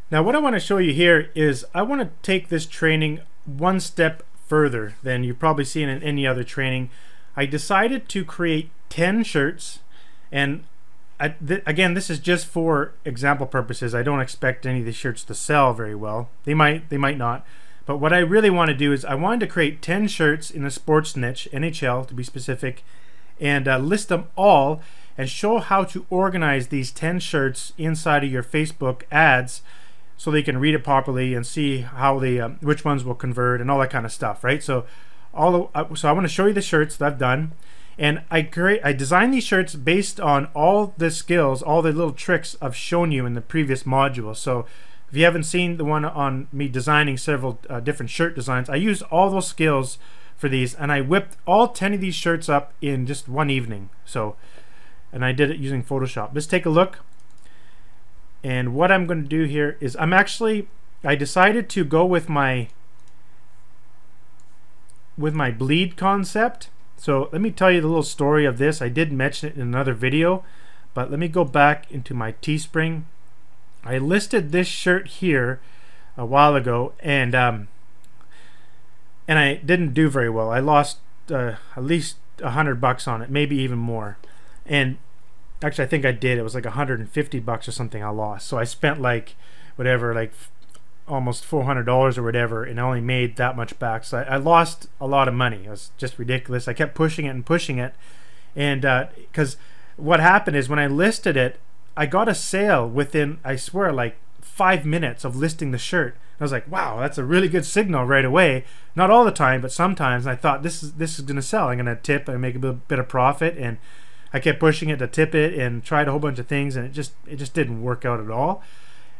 Now what I want to show you here is I want to take this training one step further than you've probably seen in any other training. I decided to create 10 shirts, and again, this is just for example purposes. I don't expect any of these shirts to sell very well. They might not. But what I really want to do is I wanted to create 10 shirts in a sports niche, NHL to be specific, and list them all and show how to organize these 10 shirts inside of your Facebook ads so they can read it properly and see how they which ones will convert and all that kind of stuff, right? So I want to show you the shirts that I've done, and I designed these shirts based on all the skills, all the little tricks I've shown you in the previous module. So if you haven't seen the one on me designing several different shirt designs, I used all those skills for these, and I whipped all 10 of these shirts up in just one evening. So, and I did it using Photoshop. Let's take a look. And what I'm going to do here is I decided to go with my bleed concept. So let me tell you the little story of this. I did mention it in another video, but let me go back into my Teespring. I listed this shirt here a while ago, and I didn't do very well. I lost at least $100 on it, maybe even more. And actually, I think I did. It was like $150 or something I lost. So I spent like whatever, like almost $400 or whatever, and I only made that much back. So I lost a lot of money. It was just ridiculous. I kept pushing it and pushing it, and because what happened is when I listed it, I got a sale within, I swear, like 5 minutes of listing the shirt. I was like, wow, that's a really good signal right away. Not all the time, but sometimes. I thought this is gonna sell. I'm gonna tip and make a bit of profit, and I kept pushing it to tip it and tried a whole bunch of things, and it just didn't work out at all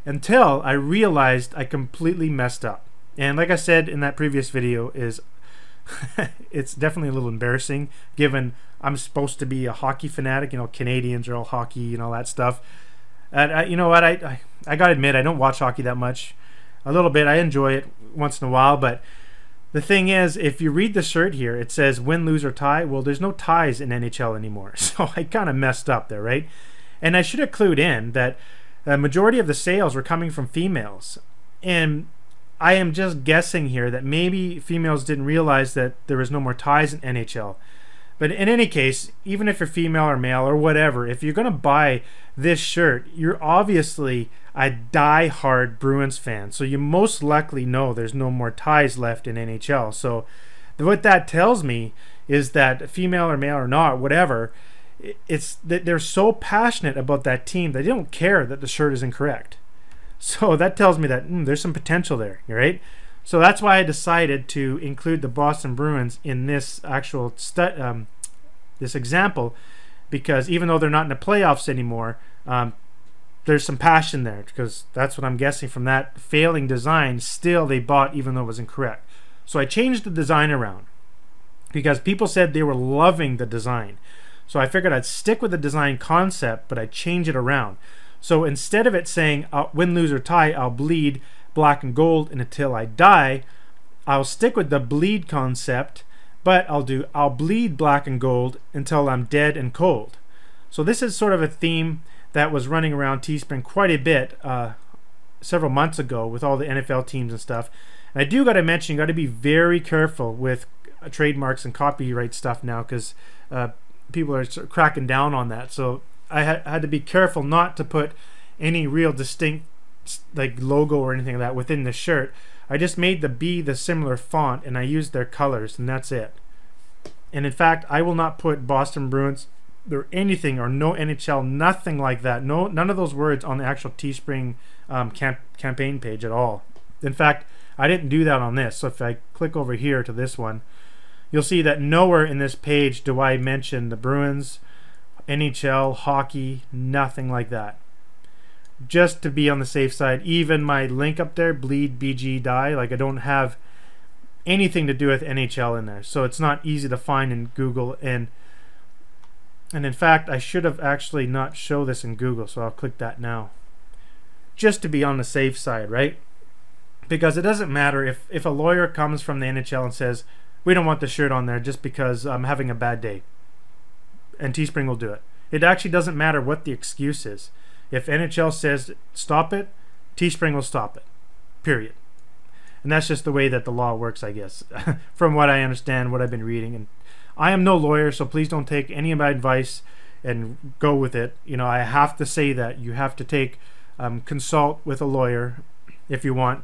until I realized I completely messed up. And like I said in that previous video, is it's definitely a little embarrassing given I'm supposed to be a hockey fanatic. You know, Canadians are all hockey and all that stuff. And you know what? I gotta admit, I don't watch hockey that much. A little bit. I enjoy it once in a while, but the thing is, if you read the shirt here, it says win, lose, or tie. Well, there's no ties in NHL anymore, so I kind of messed up there, right? And I should have clued in that the majority of the sales were coming from females, and I am just guessing here that maybe females didn't realize that there was no more ties in NHL. But in any case, even if you're female or male or whatever, if you're going to buy this shirt, you're obviously a die-hard Bruins fan. So you most likely know there's no more ties left in NHL. So what that tells me is that female or male or not, whatever, it's that they're so passionate about that team that they don't care that the shirt is incorrect. So that tells me that there's some potential there, right? So that's why I decided to include the Boston Bruins in this actual this example, because even though they're not in the playoffs anymore, there's some passion there, because that's what I'm guessing from that failing design. Still, they bought even though it was incorrect. So I changed the design around because people said they were loving the design. So I figured I'd stick with the design concept, but I'd change it around. So instead of it saying win, lose, or tie, I'll bleed black and gold and until I die, I'll stick with the bleed concept, but I'll bleed black and gold until I'm dead and cold. So this is sort of a theme that was running around Teespring quite a bit several months ago with all the NFL teams and stuff. And I do got to mention, you got to be very careful with trademarks and copyright stuff now, because people are sort of cracking down on that. So I had to be careful not to put any real distinct like logo or anything like that within the shirt. I just made the B the similar font, and I used their colors, and that's it. And in fact, I will not put Boston Bruins or anything, or no NHL, nothing like that. None of those words on the actual Teespring campaign page at all. In fact, I didn't do that on this. So if I click over here to this one, you'll see that nowhere in this page do I mention the Bruins, NHL, hockey, nothing like that. Just to be on the safe side. Even my link up there, bleed BG die, like I don't have anything to do with NHL in there, so it's not easy to find in Google. And in fact, I should have actually not show this in Google, so I'll click that now, just to be on the safe side, right? Because it doesn't matter if a lawyer comes from the NHL and says we don't want the shirt on there just because I'm having a bad day, and Teespring will do it. It actually doesn't matter what the excuse is. If NHL says stop it, Teespring will stop it. Period. And that's just the way that the law works, I guess, from what I understand, what I've been reading. And I am no lawyer, so please don't take any of my advice and go with it. You know, I have to say that you have to take consult with a lawyer if you want,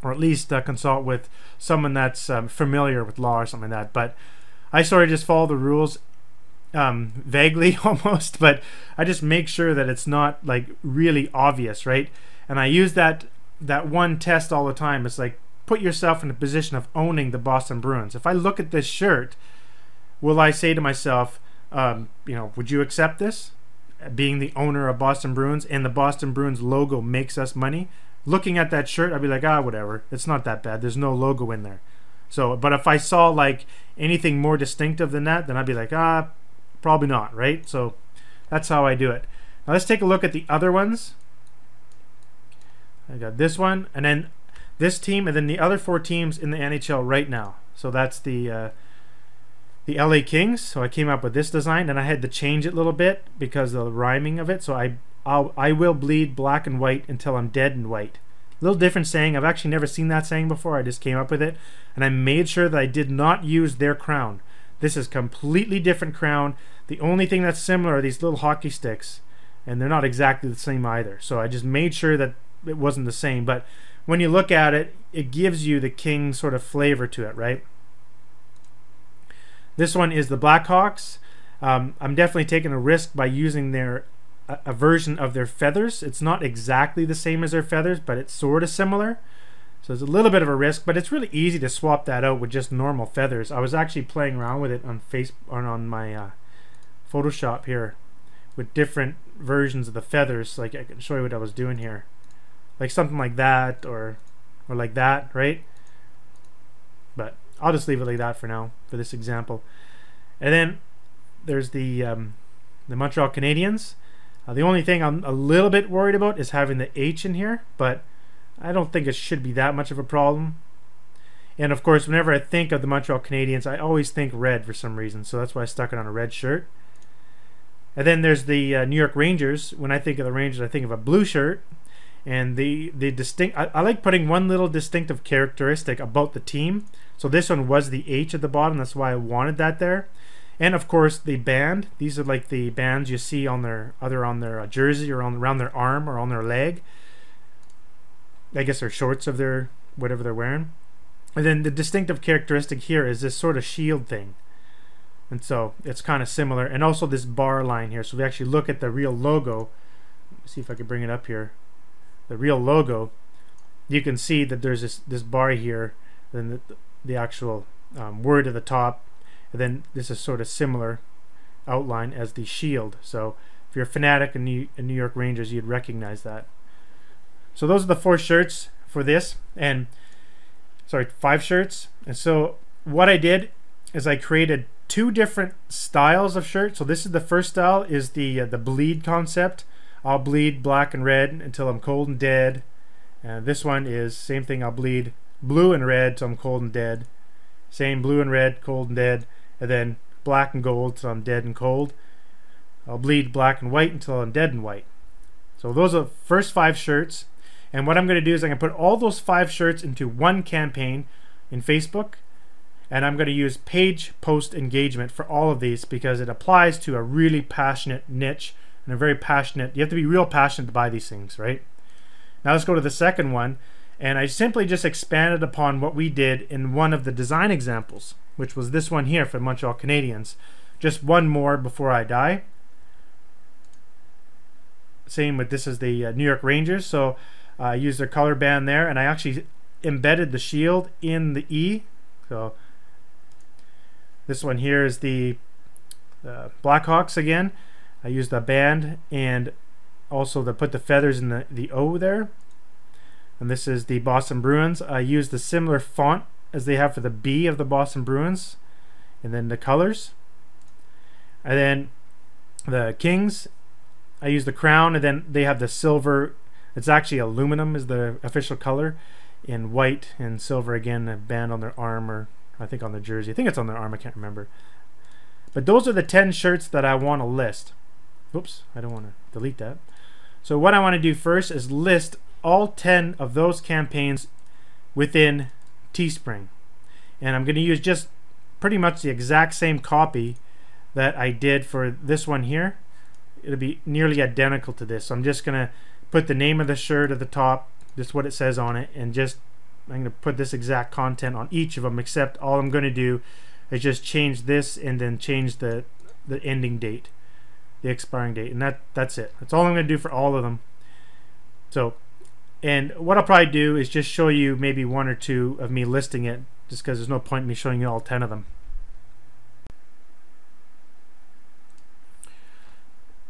or at least consult with someone that's familiar with law or something like that. But I sort of just follow the rules vaguely almost, but I just make sure that it's not like really obvious, right? And I use that one test all the time. It's like, put yourself in a position of owning the Boston Bruins. If I look at this shirt, will I say to myself, you know, would you accept this? Being the owner of Boston Bruins and the Boston Bruins logo makes us money. Looking at that shirt, I'd be like, whatever. It's not that bad. There's no logo in there. So, but if I saw like anything more distinctive than that, then I'd be like, probably not, right? So that's how I do it. Now let's take a look at the other ones. I got this one, and then this team, and then the other 4 teams in the NHL right now. So that's the LA Kings. So I came up with this design, and I had to change it a little bit because of the rhyming of it. So I will bleed black and white until I'm dead and white. A little different saying. I've actually never seen that saying before. I just came up with it, and I made sure that I did not use their crown. This is completely different crown. The only thing that's similar are these little hockey sticks, and they're not exactly the same either. So I just made sure that it wasn't the same. But when you look at it, it gives you the King sort of flavor to it, right? This one is the Blackhawks. I'm definitely taking a risk by using a version of their feathers. It's not exactly the same as their feathers, but it's sort of similar. So it's a little bit of a risk, but it's really easy to swap that out with just normal feathers. I was actually playing around with it on my Photoshop here with different versions of the feathers. Like I can show you what I was doing here, like something like that or like that, right? But I'll just leave it like that for now for this example. And then there's the Montreal Canadiens. The only thing I'm a little bit worried about is having the H in here, but I don't think it should be that much of a problem. And of course, whenever I think of the Montreal Canadiens, I always think red for some reason, so that's why I stuck it on a red shirt. And then there's the New York Rangers. When I think of the Rangers, I think of a blue shirt. And the distinct, I like putting one little distinctive characteristic about the team. So this one was the H at the bottom. That's why I wanted that there. And of course the band. These are like the bands you see on their jersey or around their arm or on their leg. I guess they're shorts of their whatever they're wearing. And then the distinctive characteristic here is this sort of shield thing. And so it's kind of similar. And also this bar line here. So if we actually look at the real logo, let me see if I can bring it up here. The real logo, you can see that there's this bar here, then the actual word at the top, and then this is sort of similar outline as the shield. So if you're a fanatic in New York Rangers, you'd recognize that. So those are the 4 shirts for this, and sorry, 5 shirts. And so what I did is I created 2 different styles of shirts. So this is the first style, is the bleed concept. I'll bleed black and red until I'm cold and dead. And this one is same thing. I'll bleed blue and red till I'm cold and dead. Same blue and red, cold and dead. And then black and gold till I'm dead and cold. I'll bleed black and white until I'm dead and white. So those are the first 5 shirts. And what I'm going to do is I'm going to put all those 5 shirts into one campaign in Facebook. And I'm going to use page post engagement for all of these because it applies to a really passionate niche. And a very passionate, you have to be real passionate to buy these things, right? Now let's go to the second one, and I simply just expanded upon what we did in one of the design examples, which was this one here for Montreal Canadiens. Just one more before I die. Same with this is the New York Rangers, so I used their color band there, and I actually embedded the shield in the E. So this one here is the Blackhawks again. I used the band and also to put the feathers in the O there. And this is the Boston Bruins. I used the similar font as they have for the B of the Boston Bruins. And then the colors. And then the Kings, I used the crown, and then they have the silver. It's actually aluminum is the official color. In white and silver again, a band on their arm, or I think on their jersey. I think it's on their arm, I can't remember. But those are the 10 shirts that I want to list. Oops, I don't want to delete that. So what I want to do first is list all 10 of those campaigns within Teespring. And I'm going to use just pretty much the exact same copy that I did for this one here. It'll be nearly identical to this. So I'm just going to put the name of the shirt at the top, just what it says on it, and just I'm going to put this exact content on each of them, except all I'm going to do is just change this and then change the ending date, the expiring date, and that's it. That's all I'm going to do for all of them. So, and what I'll probably do is just show you maybe one or two of me listing it, just because there's no point in me showing you all 10 of them.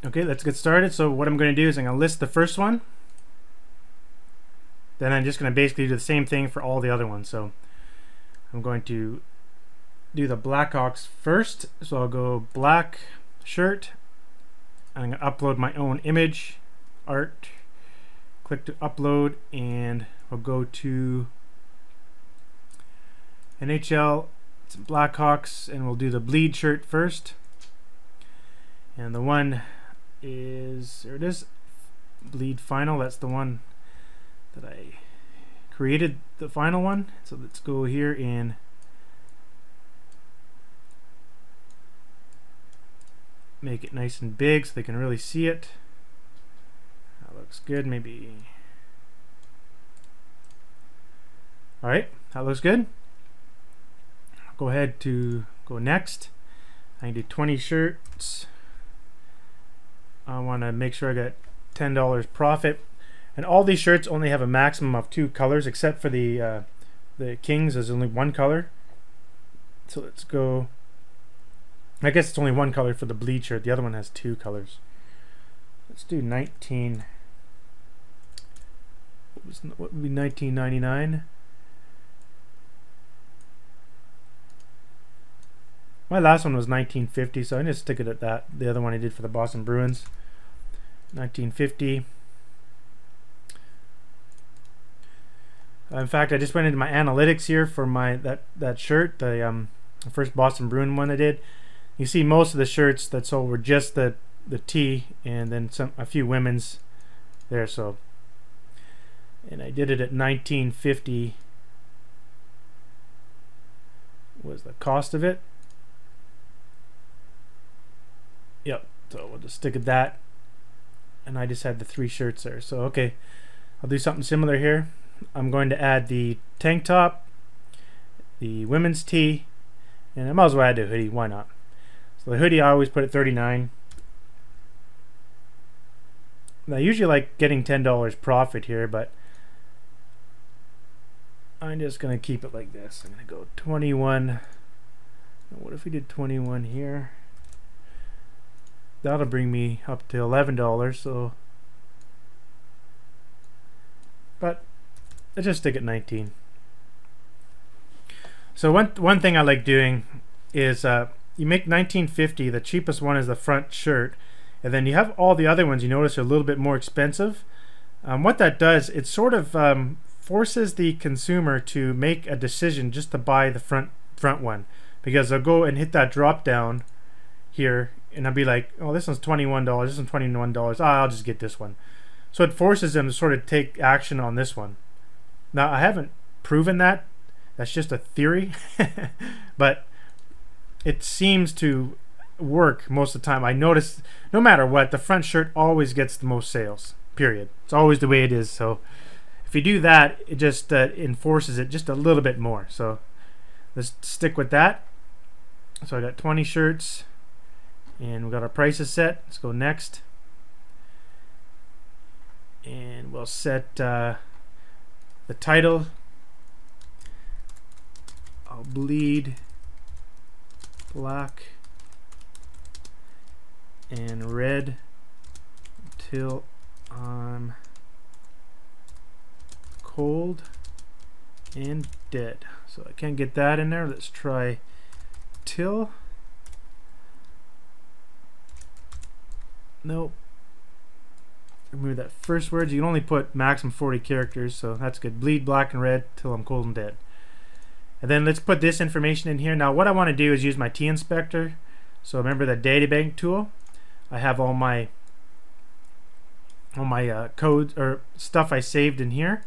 Okay, let's get started. So what I'm going to do is I'm going to list the first one. Then I'm just going to basically do the same thing for all the other ones. So I'm going to do the Blackhawks first. So I'll go black shirt. I'm going to upload my own image, art. Click to upload, and I'll go to NHL Blackhawks, and we'll do the bleed shirt first. And the one is, there it is, bleed final. That's the one that I created, the final one. So let's go here and make it nice and big so they can really see it. That looks good. Maybe, all right, that looks good. I'll go ahead to go next. I can do 20 shirts. I want to make sure I got $10 profit, and all these shirts only have a maximum of 2 colors, except for the Kings. There's only 1 color. So let's go. I guess it's only 1 color for the bleed shirt. The other one has 2 colors. Let's do 19. What would be 19.99? My last one was 1950, so I'm going to stick it at that. The other one I did for the Boston Bruins, 1950. In fact, I just went into my analytics here for my that shirt, the first Boston Bruin one I did. You see most of the shirts that sold were just the tee, and then a few women's there. So, and I did it at 1950 was the cost of it. Yep, so we'll just stick at that, and I just had the 3 shirts there. So okay, I'll do something similar here. I'm going to add the tank top, the women's tee, and I might as well add the hoodie. Why not? So the hoodie I always put at 39. Now I usually like getting $10 profit here, but I'm just going to keep it like this. I'm going to go 21. What if we did 21 here? That'll bring me up to $11. So, but let's just stick at 19. So one thing I like doing is you make 1950. The cheapest one is the front shirt, and then you have all the other ones. You notice are a little bit more expensive. What that does, it sort of forces the consumer to make a decision just to buy the front one, because they'll go and hit that drop down here, and I'll be like, oh, this one's $21, this one's $21. I'll just get this one. So it forces them to sort of take action on this one. Now I haven't proven that. That's just a theory, but it seems to work most of the time. I notice no matter what, the front shirt always gets the most sales, period. It's always the way it is. So if you do that, it just enforces it just a little bit more. So let's stick with that. So I got 20 shirts, and we got our prices set. Let's go next, and we'll set the title. I'll bleed black and red till I'm cold and dead. So I can't get that in there. Let's try till. Nope. Remove that first word. You can only put maximum 40 characters, so that's good. Bleed black and red till I'm cold and dead. And then let's put this information in here. Now what I want to do is use my T inspector. So remember the data bank tool. I have all my all my code or stuff I saved in here,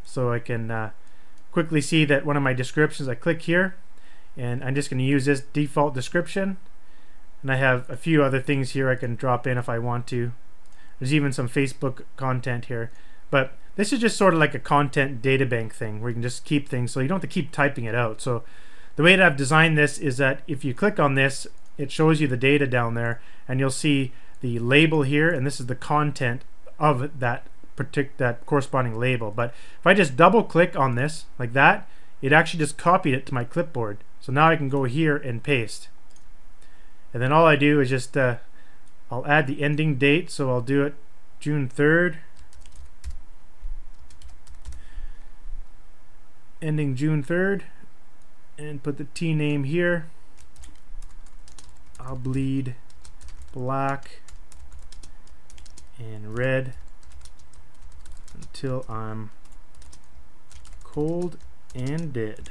so I can quickly see that one of my descriptions, I click here and I'm just going to use this default description, and I have a few other things here I can drop in if I want to. There's even some Facebook content here, but this is just sort of like a content data bank thing where you can just keep things so you don't have to keep typing it out. So the way that I've designed this is that if you click on this, it shows you the data down there, and you'll see the label here, and this is the content of that corresponding label. But if I just double click on this like that, it actually just copied it to my clipboard. So now I can go here and paste, and then all I do is just I'll add the ending date, so I'll do it June 3rd, ending June 3rd, and put the T name here. I'll bleed black and red until I'm cold and dead.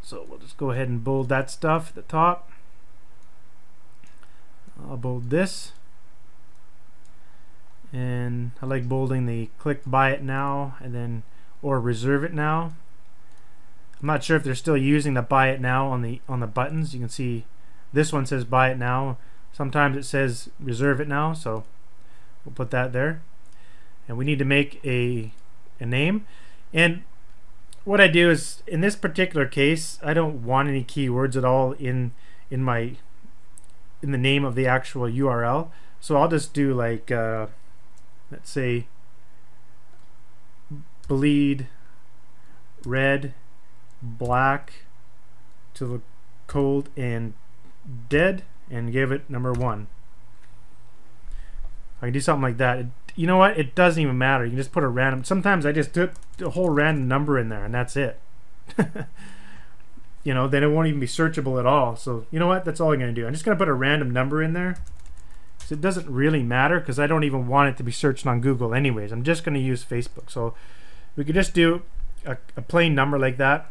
So we'll just go ahead and bold that stuff at the top. I'll bold this, and I like bolding the click buy it now and then or reserve it now. I'm not sure if they're still using the buy it now on the buttons. You can see this one says buy it now. Sometimes it says reserve it now, so we'll put that there. And we need to make a name. And what I do is, in this particular case, I don't want any keywords at all in the name of the actual URL. So I'll just do like let's say bleed red black to the cold and dead, and give it number 1. I can do something like that. You know what? It doesn't even matter. You can just put a random. Sometimes I just put a whole random number in there, and that's it. You know, then it won't even be searchable at all. So you know what? That's all I'm going to do. I'm just going to put a random number in there. So it doesn't really matter because I don't even want it to be searched on Google anyways. I'm just going to use Facebook. So we could just do a plain number like that.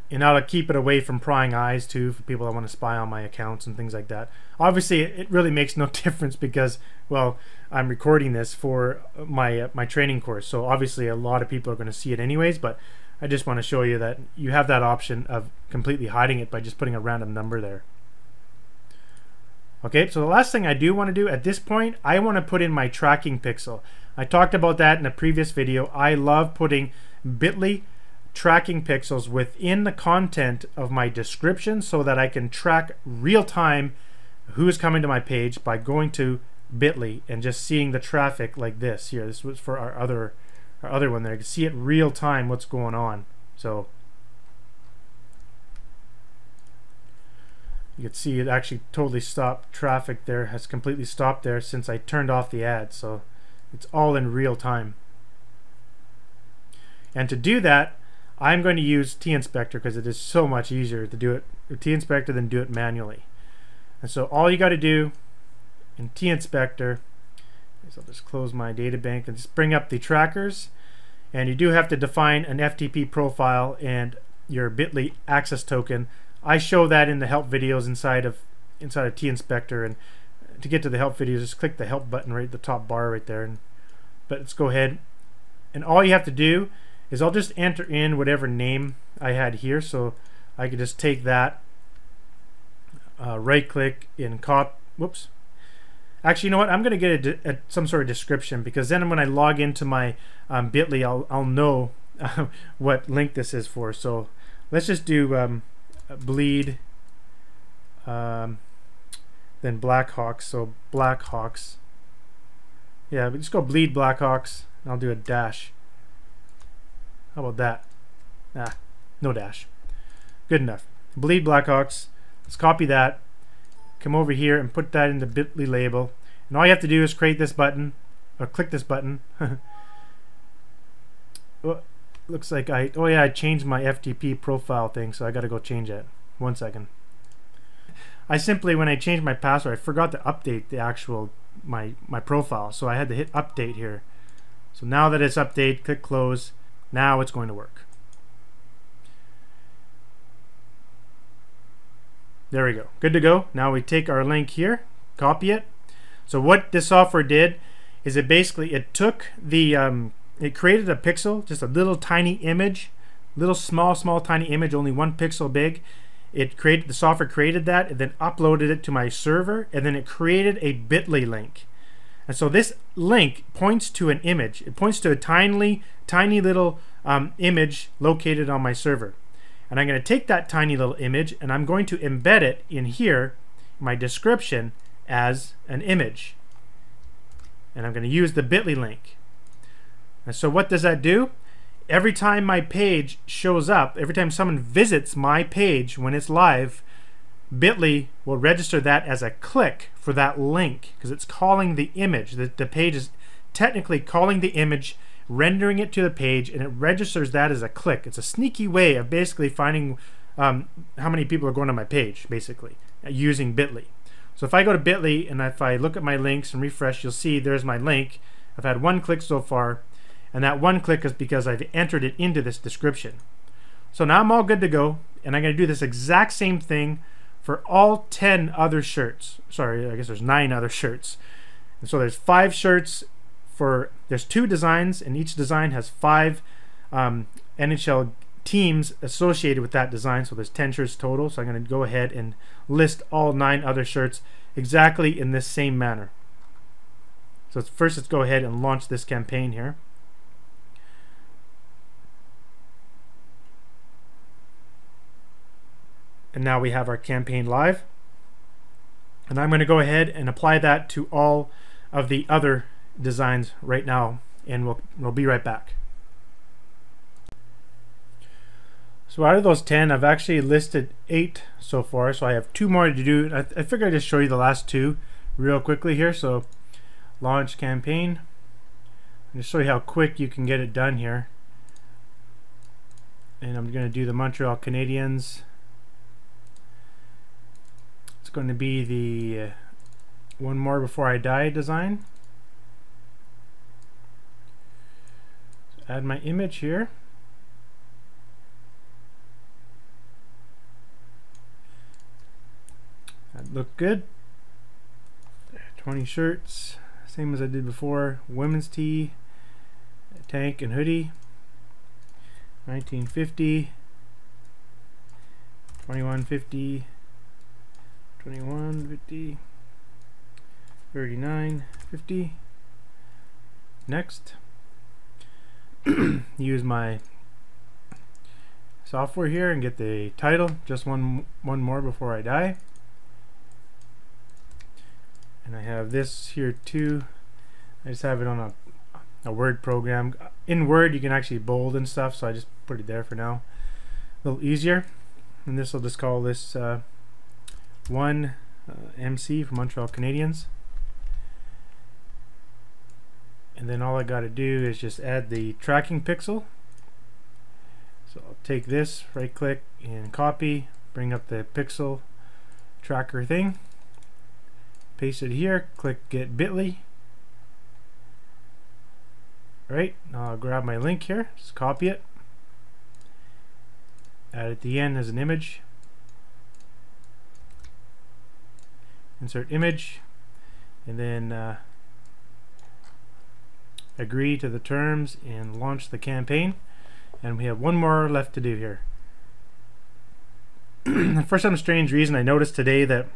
And I'll keep it away from prying eyes too, for people that want to spy on my accounts and things like that. Obviously, it really makes no difference because, well, I'm recording this for my training course, so obviously a lot of people are going to see it anyways. But I just want to show you that you have that option of completely hiding it by just putting a random number there. Okay, so the last thing I do want to do at this point, I want to put in my tracking pixel. I talked about that in a previous video. I love putting bit.ly tracking pixels within the content of my description so that I can track real time who's coming to my page by going to bit.ly and just seeing the traffic like this here. This was for our other one there. You can see it real time what's going on. So you can see it actually totally stopped. Traffic there has completely stopped there since I turned off the ad, so it's all in real time. And to do that, I'm going to use T-Inspector because it is so much easier to do it with T-Inspector than do it manually. And so all you got to do in T-Inspector is I'll just close my data bank and just bring up the trackers, and you do have to define an FTP profile and your bit.ly access token. I show that in the help videos inside of T-Inspector, and to get to the help videos, just click the help button right at the top bar right there. But let's go ahead, and all you have to do is I'll just enter in whatever name I had here. So I could just take that, right click in whoops. Actually, you know what? I'm going to get some sort of description, because then when I log into my bit.ly, I'll know what link this is for. So let's just do bleed then Blackhawks. So Blackhawks. Yeah, we just go bleed Blackhawks, and I'll do a dash. How about that? Ah, no dash. Good enough. Bleed Blackhawks. Let's copy that. Come over here and put that in the bit.ly label. And all you have to do is create this button, or click this button. Oh, looks like oh yeah, I changed my FTP profile thing, so I got to go change it. 1 second. I simply, when I changed my password, I forgot to update the actual my profile, so I had to hit update here. So now that it's updated, click close. Now it's going to work. There we go. Good to go. Now we take our link here, copy it. So what this software did is it basically took the it created a pixel, just a little tiny image, little small tiny image, only 1 pixel big. The software created that and then uploaded it to my server, and then it created a bit.ly link. And so this link points to an image. It points to a tiny little image located on my server. And I'm going to take that tiny little image and I'm going to embed it in here, my description, as an image. And I'm going to use the bit.ly link. And so what does that do? Every time my page shows up, every time someone visits my page when it's live, bit.ly will register that as a click for that link, because it's calling the image. The page is technically calling the image, rendering it to the page, and it registers that as a click. It's a sneaky way of basically finding how many people are going to my page, basically, using bit.ly. So if I go to bit.ly and if I look at my links and refresh, you'll see there's my link. I've had 1 click so far, and that 1 click is because I've entered it into this description. So now I'm all good to go, and I'm going to do this exact same thing for all 10 other shirts. Sorry, I guess there's 9 other shirts. And so there's 5 shirts there's 2 designs, and each design has 5 NHL teams associated with that design. So there's 10 shirts total. So I'm going to go ahead and list all 9 other shirts exactly in this same manner. So first, let's go ahead and launch this campaign here. And now we have our campaign live. And I'm going to go ahead and apply that to all of the other designs right now, and we'll be right back. So out of those 10, I've actually listed 8 so far, so I have 2 more to do. I figured I'd just show you the last 2 real quickly here. So launch campaign, and just show you how quick you can get it done here. And I'm going to do the Montreal Canadiens. It's going to be the One More Before I Die design. So add my image here. That looked good. 20 shirts, same as I did before. Women's tee, tank and hoodie. 1950, 2150, 2150, 3950. Next. Use my software here and get the title, just one more before I die. And I have this here too. I just have it on a Word program. In Word you can actually bold and stuff, so I just put it there for now. A little easier. And this will just call this one MC for Montreal Canadiens. And then all I got to do is just add the tracking pixel. So I'll take this, right click and copy, bring up the pixel tracker thing, paste it here, click get bit.ly. Right, now I'll grab my link here, just copy it, add it at the end as an image, insert image, and then agree to the terms and launch the campaign. And we have 1 more left to do here. For some strange reason, I noticed today that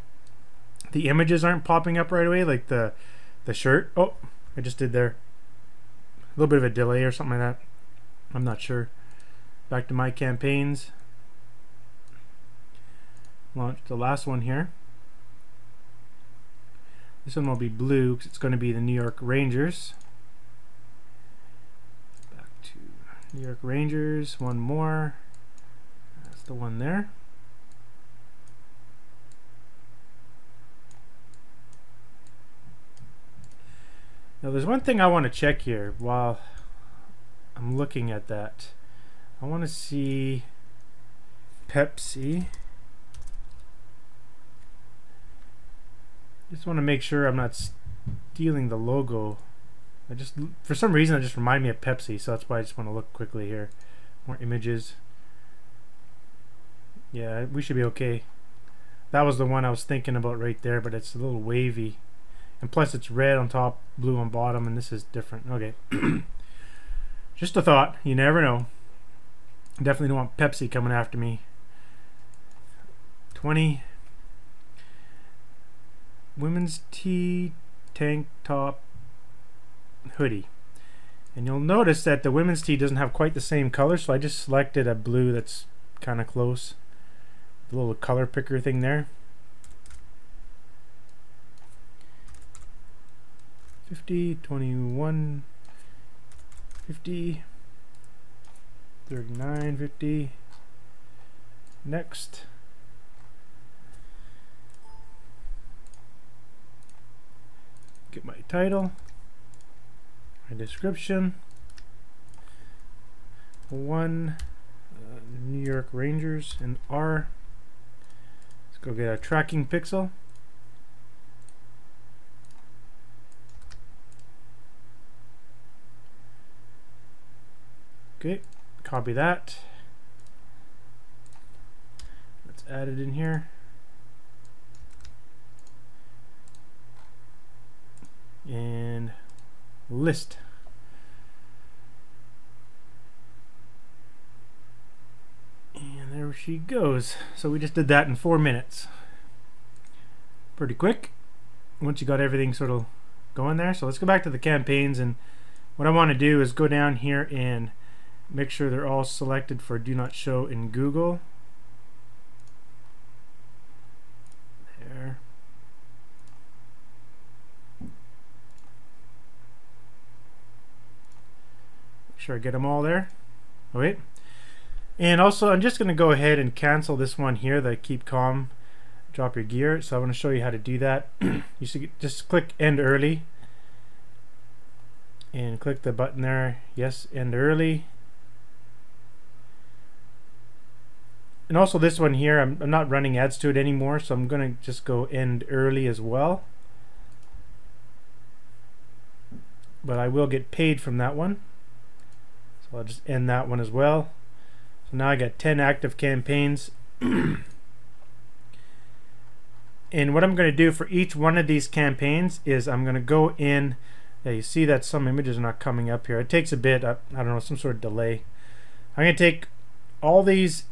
the images aren't popping up right away, like the shirt. Oh, I just did there. A little bit of a delay or something like that. I'm not sure. Back to my campaigns. Launch the last one here. This one will be blue because it's going to be the New York Rangers. Back to New York Rangers. 1 more. That's the one there. Now there's one thing I want to check here while I'm looking at that. I want to see Pepsi. Just want to make sure I'm not stealing the logo. For some reason, it just reminded me of Pepsi, so that's why I just want to look quickly here. More images. Yeah, we should be okay. That was the one I was thinking about right there, but it's a little wavy. And plus it's red on top, blue on bottom, and this is different. Okay. Just a thought. You never know. Definitely don't want Pepsi coming after me. 20. Women's tee tank top hoodie. And you'll notice that the women's tee doesn't have quite the same color, so I just selected a blue that's kind of close. The little color picker thing there. 50, 21, 50, 39, 50. Next. Get my title, my description. One, New York Rangers in R. Let's go get a tracking pixel. Okay, copy that. Let's add it in here. And list. And there she goes. So we just did that in 4 minutes. Pretty quick once you got everything sort of going there. So let's go back to the campaigns, and what I want to do is go down here and make sure they're all selected for do not show in Google. There. Make sure I get them all there. Oh, wait. And also I'm just going to go ahead and cancel this one here, the keep calm, drop your gear. So I want to show you how to do that. You should just click end early and click the button there. Yes, end early. And also this one here, I'm not running ads to it anymore, so I'm going to just go end early as well. But I will get paid from that one. So I'll just end that one as well. So now I got 10 active campaigns. And what I'm going to do for each one of these campaigns is I'm going to go in. Yeah, you see that some images are not coming up here. It takes a bit, I don't know, some sort of delay. I'm going to take all these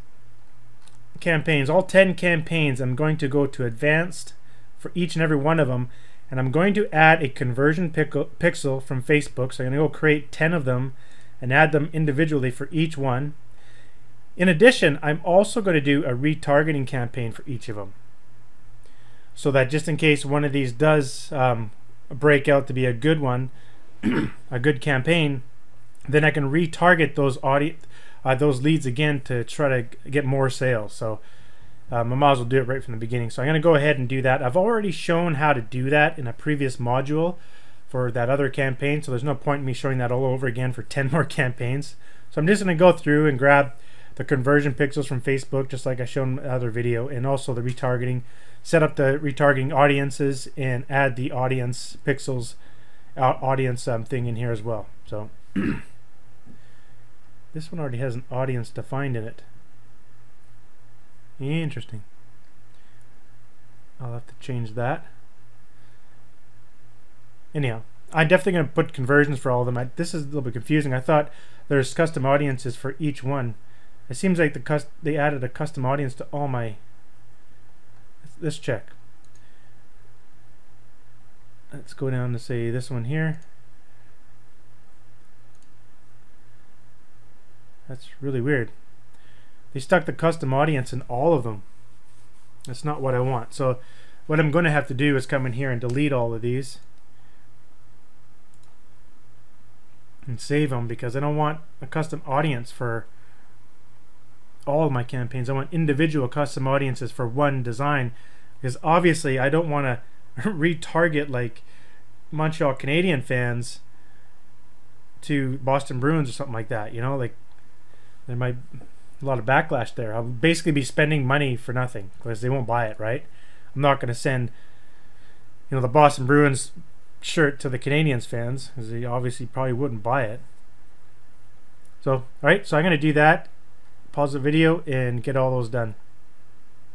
campaigns, all 10 campaigns. I'm going to go to advanced for each and every one of them, and I'm going to add a conversion pixel from Facebook. So I'm going to go create 10 of them and add them individually for each one. In addition, I'm also going to do a retargeting campaign for each of them, so that just in case one of these does break out to be a good one, a good campaign, then I can retarget those leads again to try to get more sales. So I might as well do it right from the beginning. So I'm going to go ahead and do that. I've already shown how to do that in a previous module for that other campaign, so there's no point in me showing that all over again for 10 more campaigns. So I'm just going to go through and grab the conversion pixels from Facebook, just like I showed in the other video, and also the retargeting, set up the retargeting audiences, and add the audience pixels, audience thing in here as well. So this one already has an audience defined in it. Interesting. I'll have to change that. Anyhow, I'm definitely going to put conversions for all of them. This is a little bit confusing. I thought there's custom audiences for each one. It seems like they added a custom audience to all my... Let's check. Let's go down to say this one here. That's really weird. They stuck the custom audience in all of them. That's not what I want. So what I'm going to have to do is come in here and delete all of these and save them, because I don't want a custom audience for all of my campaigns. I want individual custom audiences for one design, because obviously I don't want to retarget like Montreal Canadian fans to Boston Bruins or something like that. You know, like there might be a lot of backlash there. I'll basically be spending money for nothing because they won't buy it, right? I'm not going to send, you know, the Boston Bruins shirt to the Canadians fans, because they obviously probably wouldn't buy it. So, all right, so I'm going to do that, pause the video, and get all those done.